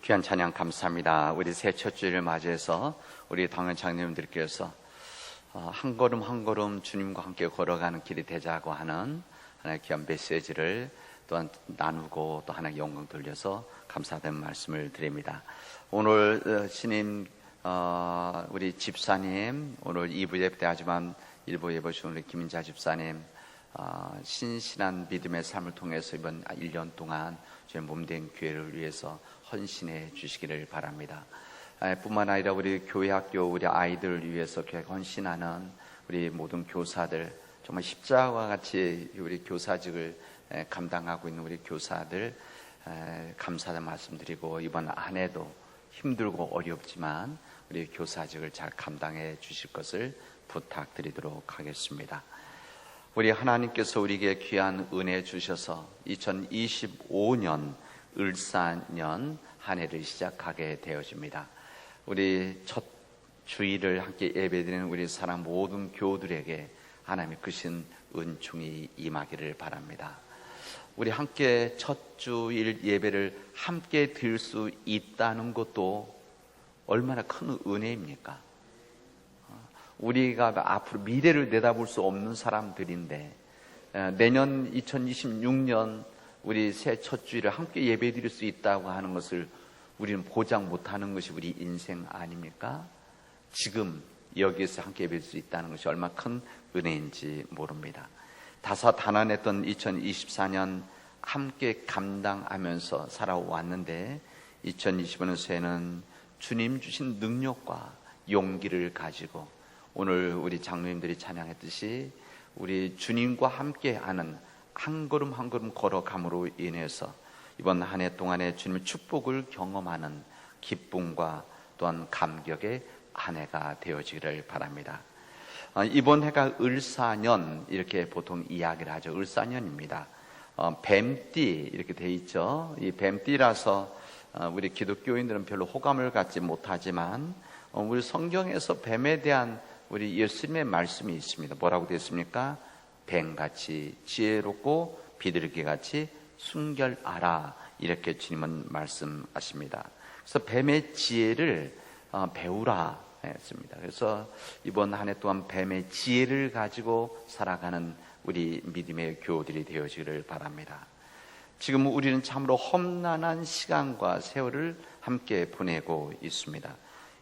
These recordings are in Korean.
귀한 찬양 감사합니다. 우리 새 첫 주일을 맞이해서 우리 당연 장로님들께서 한 걸음 한 걸음 주님과 함께 걸어가는 길이 되자고 하는 하나의 귀한 메시지를 또한 나누고 또 하나의 영광 돌려서 감사된 말씀을 드립니다. 오늘 신임 우리 집사님, 오늘 2부 예배 때 하지만 1부 예배 주신 우리 김인자 집사님, 신실한 믿음의 삶을 통해서 이번 1년 동안 저희 몸된 교회를 위해서 헌신해 주시기를 바랍니다. 뿐만 아니라 우리 교회 학교 우리 아이들을 위해서 헌신하는 우리 모든 교사들, 정말 십자가와 같이 우리 교사직을 감당하고 있는 우리 교사들 감사의 말씀드리고, 이번 한 해도 힘들고 어렵지만 우리 교사직을 잘 감당해 주실 것을 부탁드리도록 하겠습니다. 우리 하나님께서 우리에게 귀한 은혜 주셔서 2025년 을사년 한 해를 시작하게 되어집니다. 우리 첫 주일을 함께 예배드리는 우리 사랑 모든 교우들에게 하나님의 크신 은총이 임하기를 바랍니다. 우리 함께 첫 주일 예배를 함께 드릴 수 있다는 것도 얼마나 큰 은혜입니까? 우리가 앞으로 미래를 내다볼 수 없는 사람들인데 내년 2026년 우리 새 첫 주일을 함께 예배 드릴 수 있다고 하는 것을 우리는 보장 못하는 것이 우리 인생 아닙니까? 지금 여기에서 함께 예배 드릴 수 있다는 것이 얼마나 큰 은혜인지 모릅니다. 다사다난했던 2024년 함께 감당하면서 살아왔는데 2025년 새해는 주님 주신 능력과 용기를 가지고 오늘 우리 장로님들이 찬양했듯이 우리 주님과 함께하는 한 걸음 한 걸음 걸어감으로 인해서 이번 한 해 동안에 주님의 축복을 경험하는 기쁨과 또한 감격의 한 해가 되어지기를 바랍니다. 이번 해가 을사년 이렇게 보통 이야기를 하죠. 을사년입니다. 뱀띠 이렇게 돼 있죠. 이 뱀띠라서 우리 기독교인들은 별로 호감을 갖지 못하지만 우리 성경에서 뱀에 대한 우리 예수님의 말씀이 있습니다. 뭐라고 되어 있습니까? 뱀같이 지혜롭고 비둘기같이 순결하라, 이렇게 주님은 말씀하십니다. 그래서 뱀의 지혜를 배우라 했습니다. 그래서 이번 한 해 동안 뱀의 지혜를 가지고 살아가는 우리 믿음의 교우들이 되어지기를 바랍니다. 지금 우리는 참으로 험난한 시간과 세월을 함께 보내고 있습니다.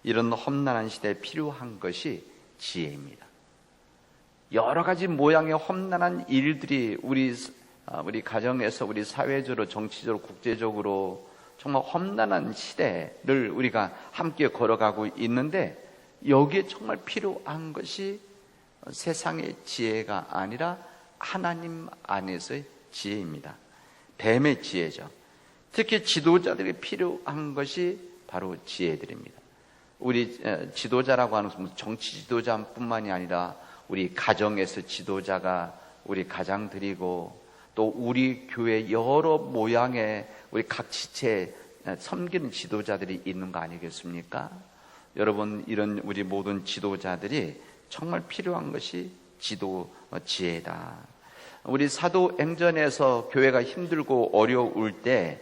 이런 험난한 시대에 필요한 것이 지혜입니다. 여러 가지 모양의 험난한 일들이 우리 가정에서, 우리 사회적으로, 정치적으로, 국제적으로 정말 험난한 시대를 우리가 함께 걸어가고 있는데, 여기에 정말 필요한 것이 세상의 지혜가 아니라 하나님 안에서의 지혜입니다. 뱀의 지혜죠. 특히 지도자들이 필요한 것이 바로 지혜들입니다. 우리 지도자라고 하는 것은 정치 지도자뿐만이 아니라 우리 가정에서 지도자가 우리 가장들이고, 또 우리 교회 여러 모양의 우리 각 지체에 섬기는 지도자들이 있는 거 아니겠습니까? 여러분, 이런 우리 모든 지도자들이 정말 필요한 것이 지혜다. 우리 사도행전에서 교회가 힘들고 어려울 때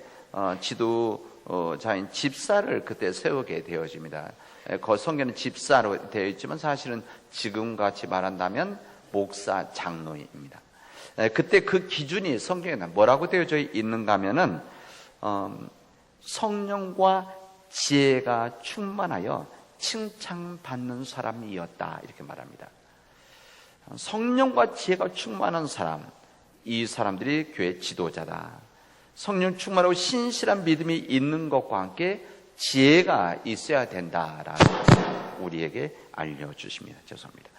지도자인 집사를 그때 세우게 되어집니다. 그 성경은 집사로 되어 있지만 사실은 지금같이 말한다면 목사, 장로입니다. 그때 그 기준이 성경에 뭐라고 되어져 있는가 하면은 성령과 지혜가 충만하여 칭찬받는 사람이었다, 이렇게 말합니다. 성령과 지혜가 충만한 사람, 이 사람들이 교회 지도자다. 성령 충만하고 신실한 믿음이 있는 것과 함께 지혜가 있어야 된다라는 것을 우리에게 알려주십니다. 죄송합니다.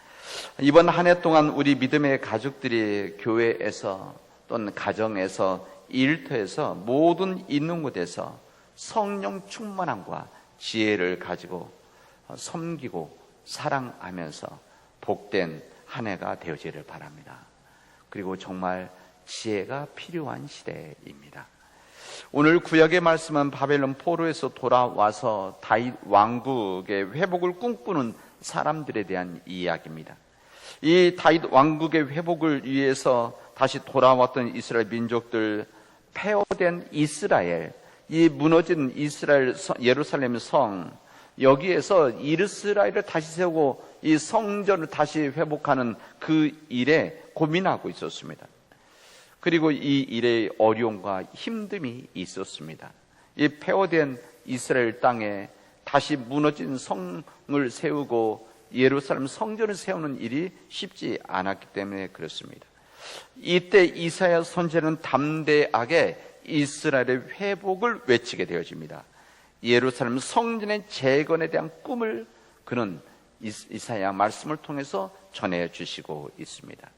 이번 한 해 동안 우리 믿음의 가족들이 교회에서 또는 가정에서 일터에서 모든 있는 곳에서 성령 충만함과 지혜를 가지고 섬기고 사랑하면서 복된 한 해가 되어지기를 바랍니다. 그리고 정말 지혜가 필요한 시대입니다. 오늘 구약의 말씀은 바벨론 포로에서 돌아와서 다윗 왕국의 회복을 꿈꾸는 사람들에 대한 이야기입니다. 이 다윗 왕국의 회복을 위해서 다시 돌아왔던 이스라엘 민족들, 폐허된 이스라엘, 이 무너진 예루살렘 성, 여기에서 이스라엘을 다시 세우고 이 성전을 다시 회복하는 그 일에 고민하고 있었습니다. 그리고 이 일의 어려움과 힘듦이 있었습니다. 이 폐허된 이스라엘 땅에 다시 무너진 성을 세우고 예루살렘 성전을 세우는 일이 쉽지 않았기 때문에 그렇습니다. 이때 이사야 선지자는 담대하게 이스라엘의 회복을 외치게 되어집니다. 예루살렘 성전의 재건에 대한 꿈을 그는 이사야 말씀을 통해서 전해주시고 있습니다.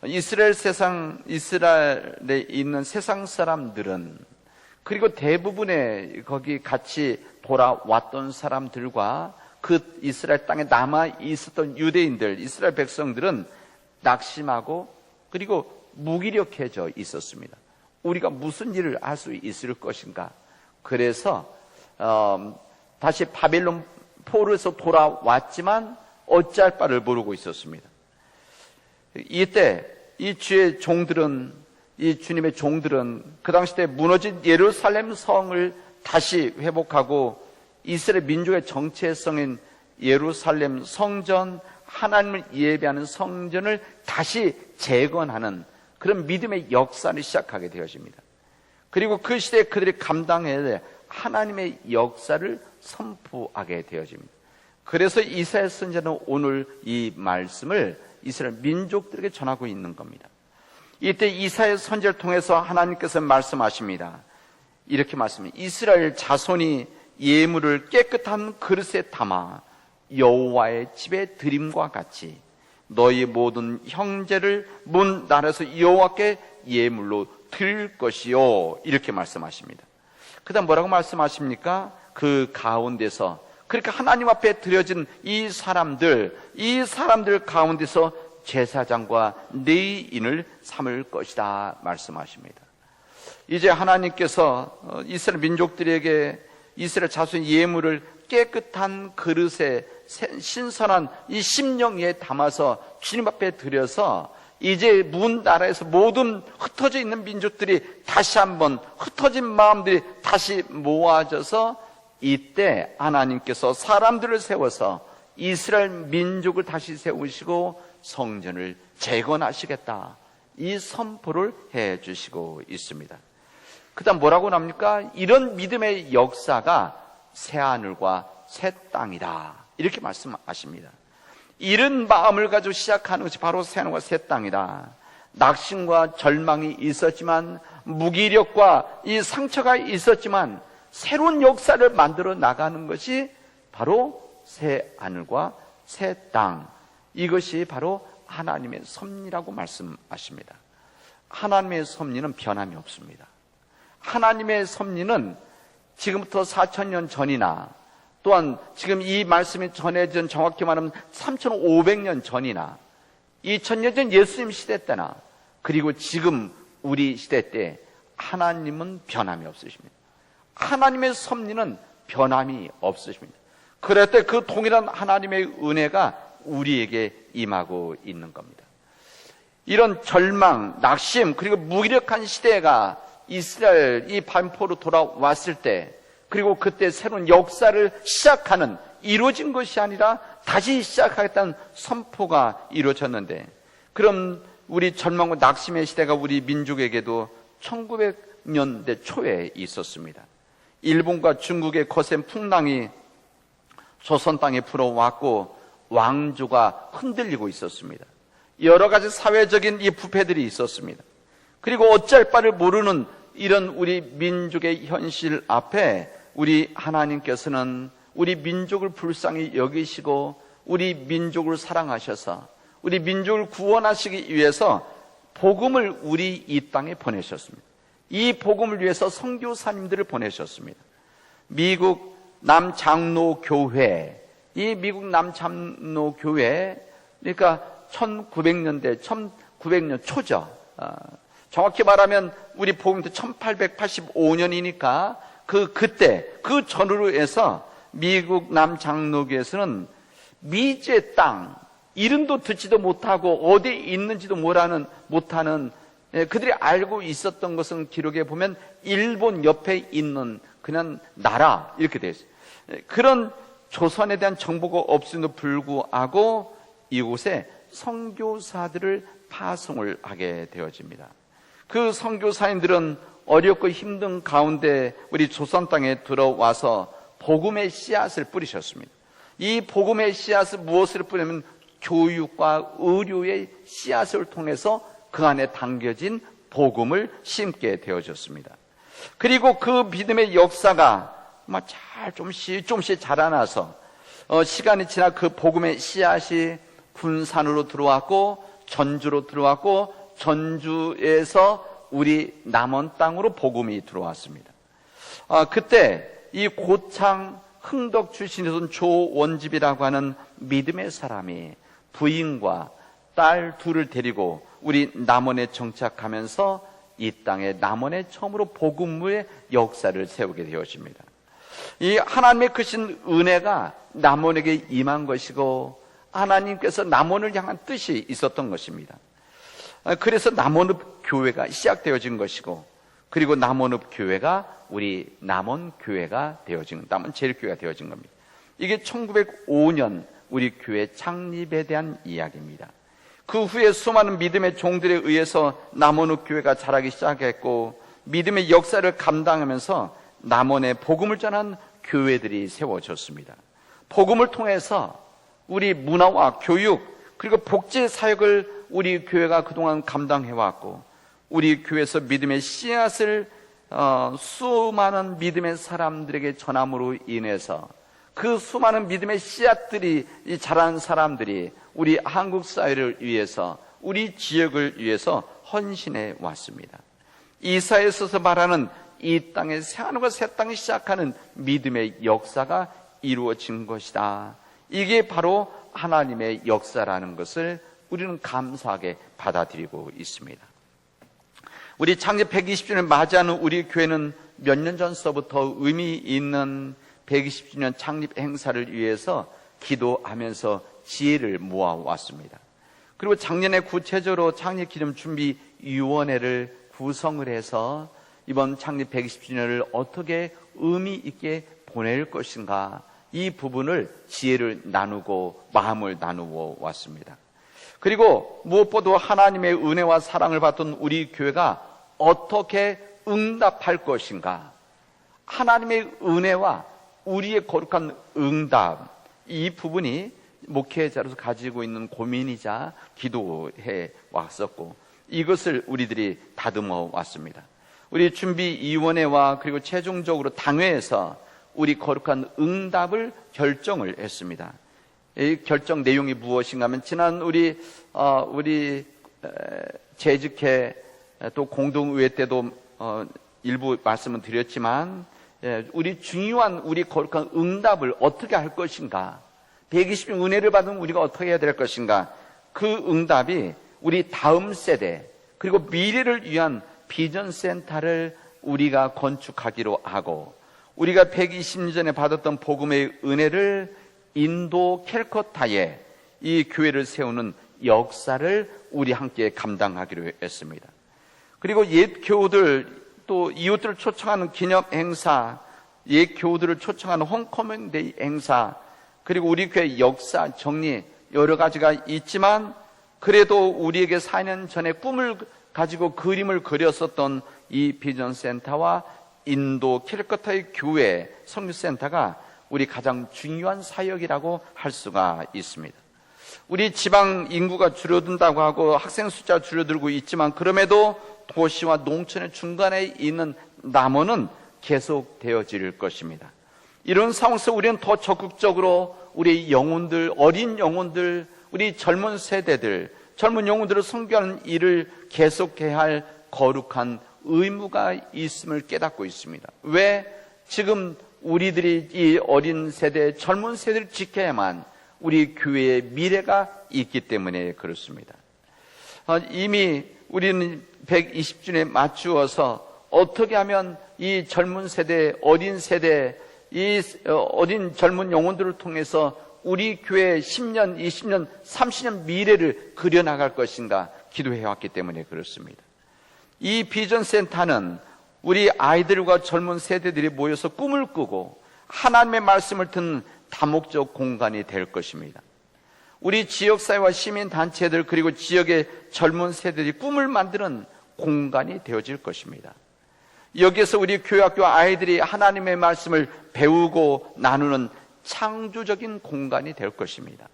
이스라엘에 있는 세상 사람들은, 그리고 대부분의 거기 같이 돌아왔던 사람들과 그 이스라엘 땅에 남아 있었던 유대인들, 이스라엘 백성들은 낙심하고 그리고 무기력해져 있었습니다. 우리가 무슨 일을 할 수 있을 것인가. 그래서 다시 바벨론 포로에서 돌아왔지만 어찌할 바를 모르고 있었습니다. 이때 이 주의 종들은, 이 주님의 종들은 그 당시 때 무너진 예루살렘 성을 다시 회복하고 이스라엘 민족의 정체성인 예루살렘 성전, 하나님을 예배하는 성전을 다시 재건하는 그런 믿음의 역사를 시작하게 되어집니다. 그리고 그 시대에 그들이 감당해야 될 하나님의 역사를 선포하게 되어집니다. 그래서 이사야 선지자는 오늘 이 말씀을 이스라엘 민족들에게 전하고 있는 겁니다. 이때 이사야 선지자를 통해서 하나님께서 말씀하십니다. 이렇게 말씀합니다. 이스라엘 자손이 예물을 깨끗한 그릇에 담아 여호와의 집에 드림과 같이 너희 모든 형제를 문 나라에서 여호와께 예물로 드릴 것이요, 이렇게 말씀하십니다. 그 다음 뭐라고 말씀하십니까? 그 가운데서, 그러니까 하나님 앞에 드려진 이 사람들 가운데서 제사장과 레위인을 삼을 것이다 말씀하십니다. 이제 하나님께서 이스라엘 민족들에게 이스라엘 자손의 예물을 깨끗한 그릇에 신선한 이 심령 위에 담아서 주님 앞에 드려서 이제 문 나라에서 모든 흩어져 있는 민족들이 다시 한번, 흩어진 마음들이 다시 모아져서 이때 하나님께서 사람들을 세워서 이스라엘 민족을 다시 세우시고 성전을 재건하시겠다, 이 선포를 해 주시고 있습니다. 그 다음 뭐라고 나옵니까? 이런 믿음의 역사가 새하늘과 새 땅이다, 이렇게 말씀하십니다. 이런 마음을 가지고 시작하는 것이 바로 새하늘과 새 땅이다. 낙심과 절망이 있었지만, 무기력과 이 상처가 있었지만 새로운 역사를 만들어 나가는 것이 바로 새하늘과 새 땅, 이것이 바로 하나님의 섭리라고 말씀하십니다. 하나님의 섭리는 변함이 없습니다. 하나님의 섭리는 지금부터 4,000년 전이나 또한 지금 이 말씀이 전해진, 정확히 말하면 3,500년 전이나 2,000년 전 예수님 시대 때나 그리고 지금 우리 시대 때 하나님은 변함이 없으십니다. 하나님의 섭리는 변함이 없으십니다. 그럴 때 그 동일한 하나님의 은혜가 우리에게 임하고 있는 겁니다. 이런 절망, 낙심, 그리고 무기력한 시대가 이스라엘 이 반포로 돌아왔을 때, 그리고 그때 새로운 역사를 시작하는, 이루어진 것이 아니라 다시 시작하겠다는 선포가 이루어졌는데, 그럼 우리 절망과 낙심의 시대가 우리 민족에게도 1900년대 초에 있었습니다. 일본과 중국의 거센 풍랑이 조선 땅에 불어왔고 왕조가 흔들리고 있었습니다. 여러 가지 사회적인 이 부패들이 있었습니다. 그리고 어찌할 바를 모르는 이런 우리 민족의 현실 앞에 우리 하나님께서는 우리 민족을 불쌍히 여기시고 우리 민족을 사랑하셔서 우리 민족을 구원하시기 위해서 복음을 우리 이 땅에 보내셨습니다. 이 복음을 위해서 선교사님들을 보내셨습니다. 미국 남장로교회, 이 미국 남장로교회, 그러니까 1900년 초죠. 정확히 말하면 우리 복음도 1885년이니까 그때 그 전후로 해서 미국 남장로교에서는 미제 땅, 이름도 듣지도 못하고 어디 있는지도 못하는 그들이 알고 있었던 것은 기록에 보면 일본 옆에 있는 그냥 나라 이렇게 되어 있어요. 그런 조선에 대한 정보가 없음에도 불구하고 이곳에 선교사들을 파송을 하게 되어집니다. 그 선교사님들은 어렵고 힘든 가운데 우리 조선 땅에 들어와서 복음의 씨앗을 뿌리셨습니다. 이 복음의 씨앗을 무엇을 뿌리냐면 교육과 의료의 씨앗을 통해서 그 안에 담겨진 복음을 심게 되어졌습니다. 그리고 그 믿음의 역사가 잘 조금씩 자라나서 시간이 지나 그 복음의 씨앗이 군산으로 들어왔고 전주로 들어왔고 전주에서 우리 남원 땅으로 복음이 들어왔습니다. 그때 이 고창 흥덕 출신이던 조원집이라고 하는 믿음의 사람이 부인과 딸 둘을 데리고 우리 남원에 정착하면서 이 땅에 남원에 처음으로 복음의 역사를 세우게 되어집니다. 이 하나님의 크신 은혜가 남원에게 임한 것이고 하나님께서 남원을 향한 뜻이 있었던 것입니다. 그래서 남원읍 교회가 시작되어진 것이고, 그리고 남원읍 교회가 우리 남원교회가 되어진, 남원제일교회가 되어진 겁니다. 이게 1905년 우리 교회 창립에 대한 이야기입니다. 그 후에 수많은 믿음의 종들에 의해서 남원읍 교회가 자라기 시작했고, 믿음의 역사를 감당하면서 남원에 복음을 전한 교회들이 세워졌습니다. 복음을 통해서 우리 문화와 교육 그리고 복지 사역을 우리 교회가 그동안 감당해왔고, 우리 교회에서 믿음의 씨앗을 수많은 믿음의 사람들에게 전함으로 인해서 그 수많은 믿음의 씨앗들이 자란 사람들이 우리 한국 사회를 위해서, 우리 지역을 위해서 헌신해 왔습니다. 이사야에 있어서 말하는 이 땅에 새하늘과 새 땅이 시작하는 믿음의 역사가 이루어진 것이다. 이게 바로 하나님의 역사라는 것을 우리는 감사하게 받아들이고 있습니다. 우리 창립 120주년 맞이하는 우리 교회는 몇 년 전서부터 의미 있는 120주년 창립 행사를 위해서 기도하면서 지혜를 모아왔습니다. 그리고 작년에 구체적으로 창립 기념 준비위원회를 구성을 해서 이번 창립 120주년을 어떻게 의미 있게 보낼 것인가, 이 부분을 지혜를 나누고 마음을 나누어 왔습니다. 그리고 무엇보다 하나님의 은혜와 사랑을 받던 우리 교회가 어떻게 응답할 것인가, 하나님의 은혜와 우리의 거룩한 응답, 이 부분이 목회자로서 가지고 있는 고민이자 기도해 왔었고, 이것을 우리들이 다듬어 왔습니다. 우리 준비위원회와 그리고 최종적으로 당회에서 우리 거룩한 응답을 결정을 했습니다. 이 결정 내용이 무엇인가 하면, 지난 우리 재직회 또 공동의회 때도 일부 말씀을 드렸지만, 우리 중요한 우리 거룩한 응답을 어떻게 할 것인가, 120년 은혜를 받은 우리가 어떻게 해야 될 것인가, 그 응답이 우리 다음 세대 그리고 미래를 위한 비전 센터를 우리가 건축하기로 하고, 우리가 120년 전에 받았던 복음의 은혜를 인도 캘커타에 이 교회를 세우는 역사를 우리 함께 감당하기로 했습니다. 그리고 옛 교우들, 또 이웃들을 초청하는 기념 행사, 옛 교우들을 초청하는 홈커밍 데이 행사, 그리고 우리 교회 역사 정리, 여러 가지가 있지만, 그래도 우리에게 4년 전에 꿈을 가지고 그림을 그렸었던 이 비전 센터와 인도 캘커타의 교회 선교센터가 우리 가장 중요한 사역이라고 할 수가 있습니다. 우리 지방 인구가 줄어든다고 하고 학생 숫자가 줄어들고 있지만, 그럼에도 도시와 농촌의 중간에 있는 남원은 계속되어질 것입니다. 이런 상황에서 우리는 더 적극적으로 우리 영혼들, 어린 영혼들, 우리 젊은 세대들, 젊은 영혼들을 선교하는 일을 계속해야 할 거룩한 의무가 있음을 깨닫고 있습니다. 왜? 지금 우리들이 이 어린 세대, 젊은 세대를 지켜야만 우리 교회의 미래가 있기 때문에 그렇습니다. 이미 우리는 120주년에 맞추어서 어떻게 하면 이 젊은 세대, 어린 세대, 이 어린 젊은 영혼들을 통해서 우리 교회의 10년, 20년, 30년 미래를 그려나갈 것인가 기도해왔기 때문에 그렇습니다. 이 비전센터는 우리 아이들과 젊은 세대들이 모여서 꿈을 꾸고 하나님의 말씀을 듣는 다목적 공간이 될 것입니다. 우리 지역사회와 시민단체들 그리고 지역의 젊은 세대들이 꿈을 만드는 공간이 되어질 것입니다. 여기에서 우리 교회학교 아이들이 하나님의 말씀을 배우고 나누는 창조적인 공간이 될 것입니다.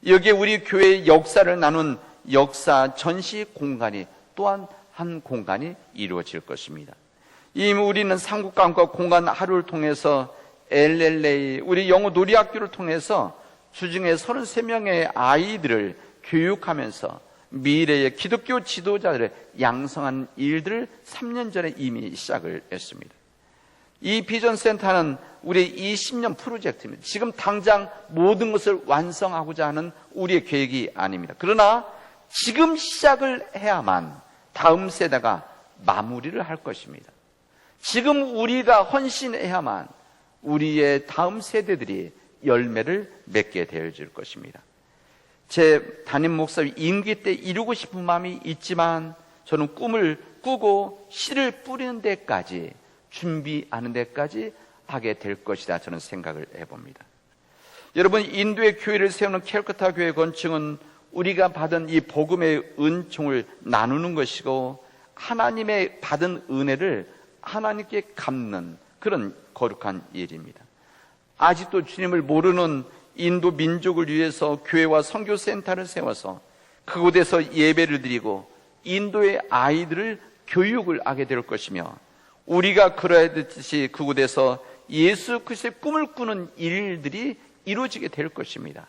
여기에 우리 교회의 역사를 나눈 역사 전시 공간이 또한 한 공간이 이루어질 것입니다. 이미 우리는 상국관과 공간 하루를 통해서 LLA 우리 영어 놀이학교를 통해서 주중에 33명의 아이들을 교육하면서 미래의 기독교 지도자들을 양성하는 일들을 3년 전에 이미 시작을 했습니다. 이 비전센터는 우리의 20년 프로젝트입니다. 지금 당장 모든 것을 완성하고자 하는 우리의 계획이 아닙니다. 그러나 지금 시작을 해야만 다음 세대가 마무리를 할 것입니다. 지금 우리가 헌신해야만 우리의 다음 세대들이 열매를 맺게 되어질 것입니다. 제 담임 목사님 임기 때 이루고 싶은 마음이 있지만 저는 꿈을 꾸고 씨를 뿌리는 데까지 준비하는 데까지 하게 될 것이다 저는 생각을 해봅니다. 여러분, 인도의 교회를 세우는 캘커타 교회 건축은 우리가 받은 이 복음의 은총을 나누는 것이고 하나님의 받은 은혜를 하나님께 갚는 그런 거룩한 일입니다. 아직도 주님을 모르는 인도 민족을 위해서 교회와 선교센터를 세워서 그곳에서 예배를 드리고 인도의 아이들을 교육을 하게 될 것이며 우리가 그러하듯이 그곳에서 예수 그리스도의 꿈을 꾸는 일들이 이루어지게 될 것입니다.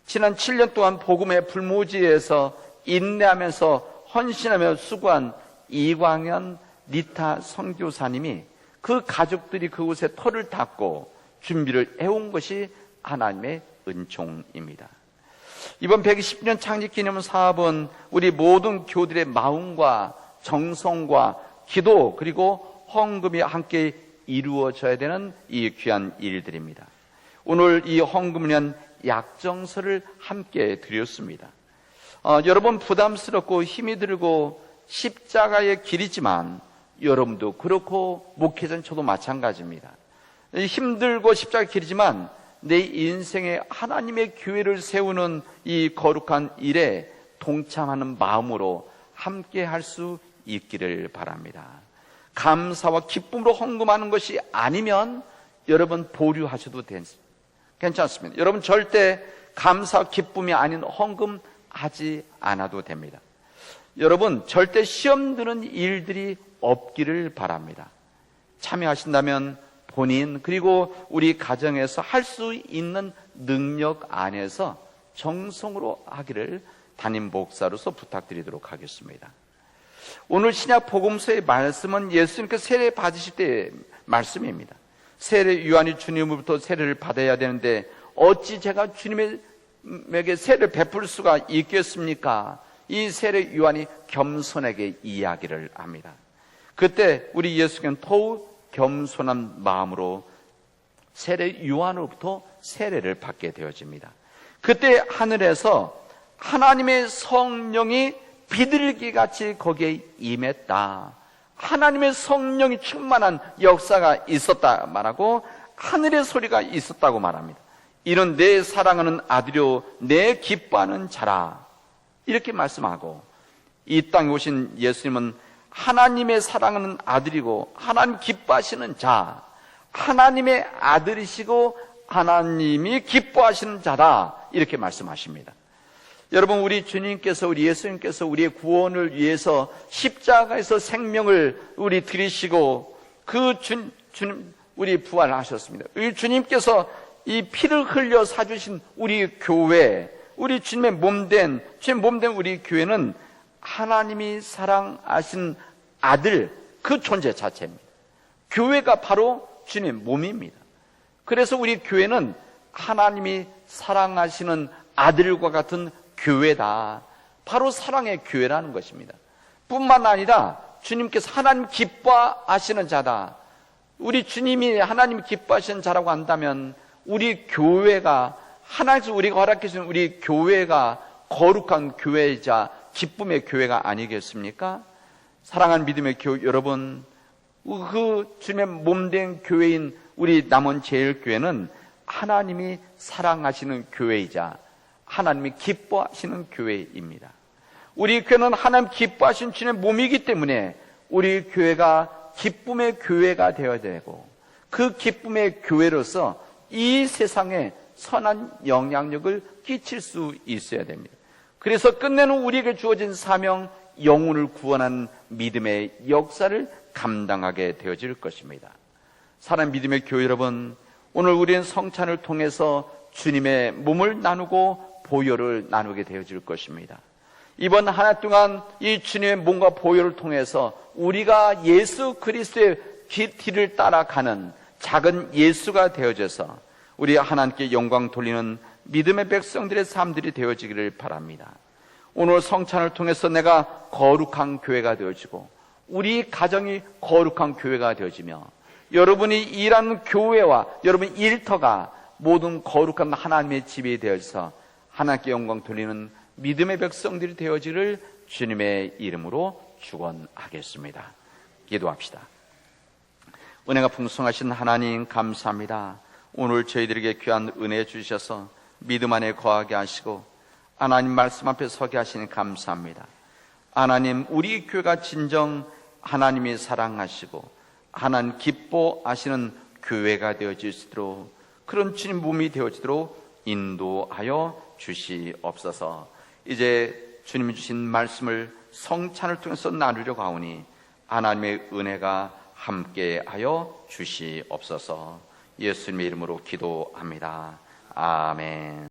지난 7년 동안 복음의 불모지에서 인내하면서 헌신하며 수고한 이광현 리타 선교사님이 그 가족들이 그곳에 터를 닦고 준비를 해온 것이 하나님의 은총입니다. 이번 120년 창립기념 사업은 우리 모든 교들의 마음과 정성과 기도 그리고 헌금이 함께 이루어져야 되는 이 귀한 일들입니다. 오늘 이 헌금을 위한 약정서를 함께 드렸습니다. 여러분 부담스럽고 힘이 들고 십자가의 길이지만 여러분도 그렇고 목회자는 저도 마찬가지입니다. 힘들고 십자가의 길이지만 내 인생에 하나님의 교회를 세우는 이 거룩한 일에 동참하는 마음으로 함께 할 수 있기를 바랍니다. 감사와 기쁨으로 헌금하는 것이 아니면 여러분 보류하셔도 괜찮습니다. 여러분 절대 감사와 기쁨이 아닌 헌금 하지 않아도 됩니다. 여러분 절대 시험 드는 일들이 없기를 바랍니다. 참여하신다면 본인 그리고 우리 가정에서 할 수 있는 능력 안에서 정성으로 하기를 담임 목사로서 부탁드리도록 하겠습니다. 오늘 신약 복음서의 말씀은 예수님께서 세례 받으실 때의 말씀입니다. 세례 요한이 주님으로부터 세례를 받아야 되는데 어찌 제가 주님에게 세례를 베풀 수가 있겠습니까? 이 세례 요한이 겸손하게 이야기를 합니다. 그때 우리 예수님은 더욱 겸손한 마음으로 세례 요한으로부터 세례를 받게 되어집니다. 그때 하늘에서 하나님의 성령이 비둘기같이 거기에 임했다. 하나님의 성령이 충만한 역사가 있었다 말하고 하늘의 소리가 있었다고 말합니다. 이는 내 사랑하는 아들이요 내 기뻐하는 자라 이렇게 말씀하고 이 땅에 오신 예수님은 하나님의 사랑하는 아들이고 하나님 기뻐하시는 자, 하나님의 아들이시고 하나님이 기뻐하시는 자다 이렇게 말씀하십니다. 여러분 우리 주님께서 우리 예수님께서 우리의 구원을 위해서 십자가에서 생명을 우리 드리시고 그 주님 우리 부활하셨습니다. 우리 주님께서 이 피를 흘려 사주신 우리 교회, 우리 주님의 몸된 우리 교회는 하나님이 사랑하신 아들 그 존재 자체입니다. 교회가 바로 주님의 몸입니다. 그래서 우리 교회는 하나님이 사랑하시는 아들과 같은 교회다. 바로 사랑의 교회라는 것입니다. 뿐만 아니라 주님께서 하나님 기뻐하시는 자다. 우리 주님이 하나님 기뻐하시는 자라고 한다면 우리 교회가 하나님께서 우리가 허락해 주신 우리 교회가 거룩한 교회이자 기쁨의 교회가 아니겠습니까? 사랑하는 믿음의 교회 여러분, 그 주님의 몸된 교회인 우리 남원제일교회는 하나님이 사랑하시는 교회이자 하나님이 기뻐하시는 교회입니다. 우리 교회는 하나님 기뻐하신 주님의 몸이기 때문에 우리 교회가 기쁨의 교회가 되어야 되고, 그 기쁨의 교회로서 이 세상에 선한 영향력을 끼칠 수 있어야 됩니다. 그래서 끝내는 우리에게 주어진 사명, 영혼을 구원하는 믿음의 역사를 감당하게 되어질 것입니다. 사랑하는 믿음의 교회 여러분, 오늘 우리는 성찬을 통해서 주님의 몸을 나누고 보혈을 나누게 되어질 것입니다. 이번 한 해 동안 이 주님의 몸과 보혈을 통해서 우리가 예수 그리스도의 길을 따라가는 작은 예수가 되어져서 우리 하나님께 영광 돌리는 믿음의 백성들의 삶들이 되어지기를 바랍니다. 오늘 성찬을 통해서 내가 거룩한 교회가 되어지고 우리 가정이 거룩한 교회가 되어지며 여러분이 일하는 교회와 여러분 일터가 모든 거룩한 하나님의 집이 되어서 하나님께 영광 돌리는 믿음의 백성들이 되어지를 주님의 이름으로 축원하겠습니다. 기도합시다. 은혜가 풍성하신 하나님 감사합니다. 오늘 저희들에게 귀한 은혜 주셔서 믿음 안에 거하게 하시고 하나님 말씀 앞에 서게 하시니 감사합니다. 하나님, 우리 교회가 진정 하나님이 사랑하시고 하나님 기뻐하시는 교회가 되어지도록, 그런 주님 몸이 되어지도록 인도하여 주시옵소서. 이제 주님이 주신 말씀을 성찬을 통해서 나누려고 하오니 하나님의 은혜가 함께하여 주시옵소서. 예수님의 이름으로 기도합니다. 아멘.